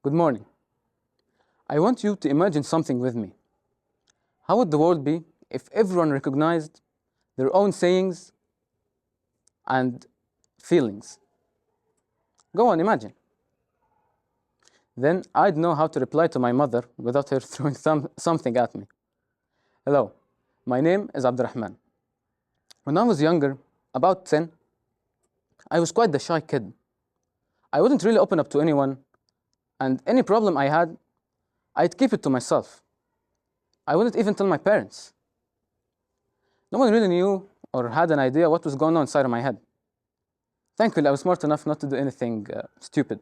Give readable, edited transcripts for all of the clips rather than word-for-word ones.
Good morning. I want you to imagine something with me. How would the world be if everyone recognized their own sayings and feelings? Go on, imagine. Then I'd know how to reply to my mother without her throwing something at me. Hello, my name is Abdelrahman. When I was younger, about 10, I was quite the shy kid. I wouldn't really open up to anyone, and any problem I had, I'd keep it to myself. I wouldn't even tell my parents. No one really knew or had an idea what was going on inside of my head. Thankfully, I was smart enough not to do anything stupid.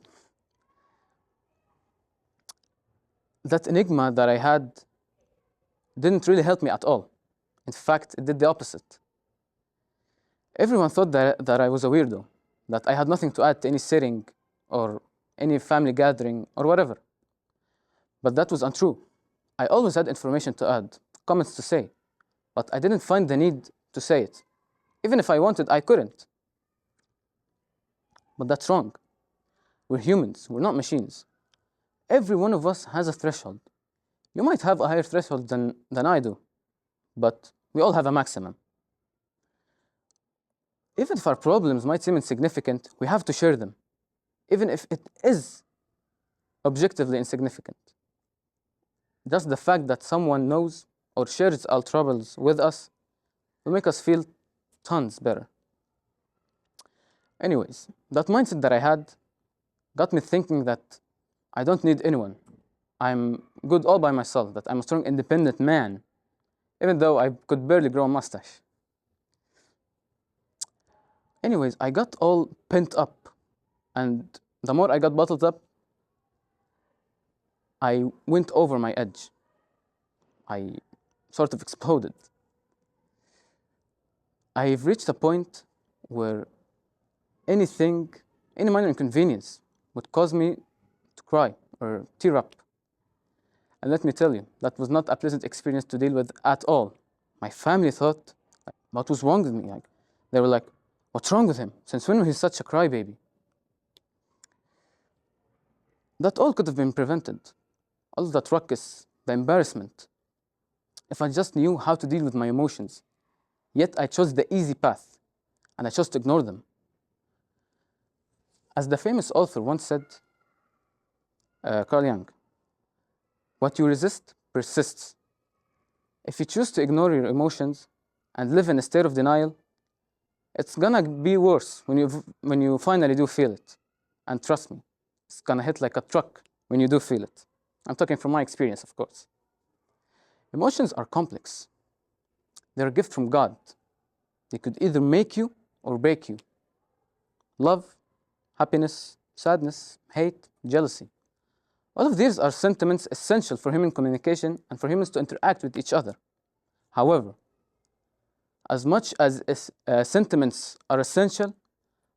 That enigma that I had didn't really help me at all. In fact, it did the opposite. Everyone thought that I was a weirdo, that I had nothing to add to any setting or any family gathering or whatever. But that was untrue. I always had information to add, comments to say, but I didn't find the need to say it. Even if I wanted, I couldn't. But that's wrong. We're humans, we're not machines. Every one of us has a threshold. You might have a higher threshold than I do, but we all have a maximum. Even if our problems might seem insignificant, we have to share them, even if it is objectively insignificant. Just the fact that someone knows or shares our troubles with us will make us feel tons better. Anyways, that mindset that I had got me thinking that I don't need anyone. I'm good all by myself, that I'm a strong, independent man, even though I could barely grow a mustache. Anyways, I got all pent up, and the more I got bottled up, I went over my edge. I sort of exploded. I've reached a point where any minor inconvenience would cause me to cry or tear up. And let me tell you, that was not a pleasant experience to deal with at all. My family thought, what was wrong with me? They were like, what's wrong with him? Since when was he such a crybaby? That all could have been prevented. All that ruckus, the embarrassment, if I just knew how to deal with my emotions. Yet I chose the easy path, and I chose to ignore them. As the famous author once said, Carl Jung, what you resist persists. If you choose to ignore your emotions and live in a state of denial, it's gonna be worse when you finally do feel it. And trust me, it's gonna hit like a truck when you do feel it. I'm talking from my experience, of course. Emotions are complex. They're a gift from God. They could either make you or break you. Love, happiness, sadness, hate, jealousy. All of these are sentiments essential for human communication and for humans to interact with each other. However, as much as sentiments are essential,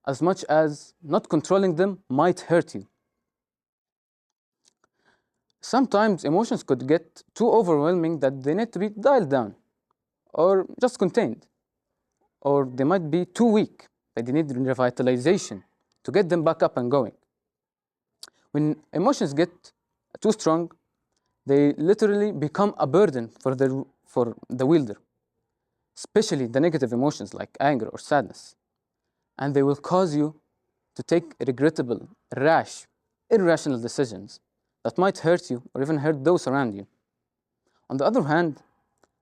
as much as not controlling them might hurt you. Sometimes emotions could get too overwhelming that they need to be dialed down or just contained. Or they might be too weak, that they need revitalization to get them back up and going. When emotions get too strong, they literally become a burden for the wielder, especially the negative emotions like anger or sadness. And they will cause you to take regrettable, rash, irrational decisions that might hurt you or even hurt those around you. On the other hand,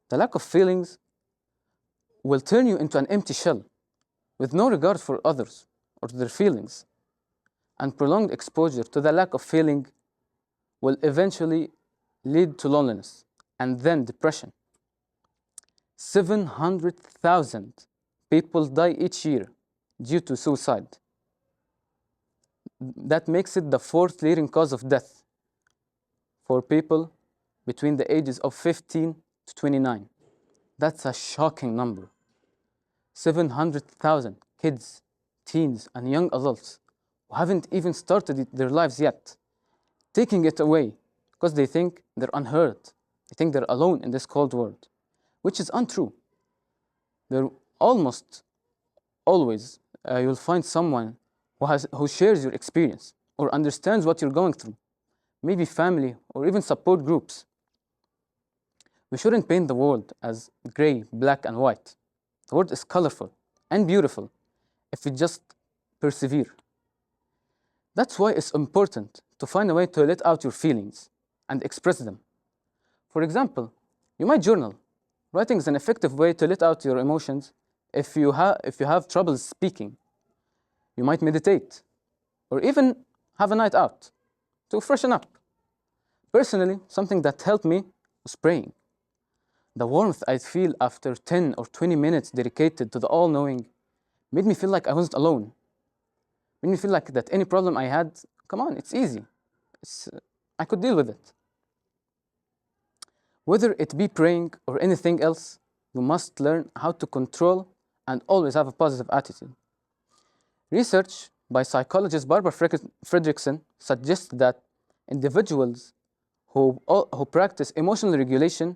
the lack of feelings will turn you into an empty shell with no regard for others or their feelings. And prolonged exposure to the lack of feeling will eventually lead to loneliness and then depression. 700,000 people die each year due to suicide. That makes it the fourth leading cause of death for people between the ages of 15 to 29. That's a shocking number. 700,000 kids, teens, and young adults who haven't even started their lives yet, taking it away because they think they're unheard. They think they're alone in this cold world, which is untrue. They're almost always, you'll find someone who shares your experience or understands what you're going through. maybe family, or even support groups. We shouldn't paint the world as gray, black, and white. The world is colorful and beautiful if we just persevere. That's why it's important to find a way to let out your feelings and express them. For example, you might journal. Writing is an effective way to let out your emotions if you have trouble speaking. You might meditate, or even have a night out to freshen up. Personally, something that helped me was praying. The warmth I'd feel after 10 or 20 minutes dedicated to the all-knowing made me feel like I wasn't alone. Made me feel like that any problem I had, come on, it's easy. I could deal with it. Whether it be praying or anything else, you must learn how to control and always have a positive attitude. Research by psychologist Barbara Fredrickson suggests that individuals who practice emotional regulation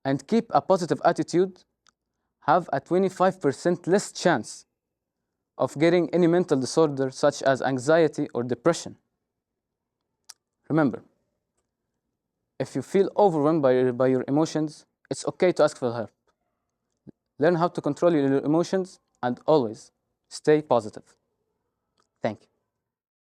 and keep a positive attitude have a 25% less chance of getting any mental disorder such as anxiety or depression. Remember, if you feel overwhelmed by your emotions, it's okay to ask for help. Learn how to control your emotions and always stay positive. Thank you.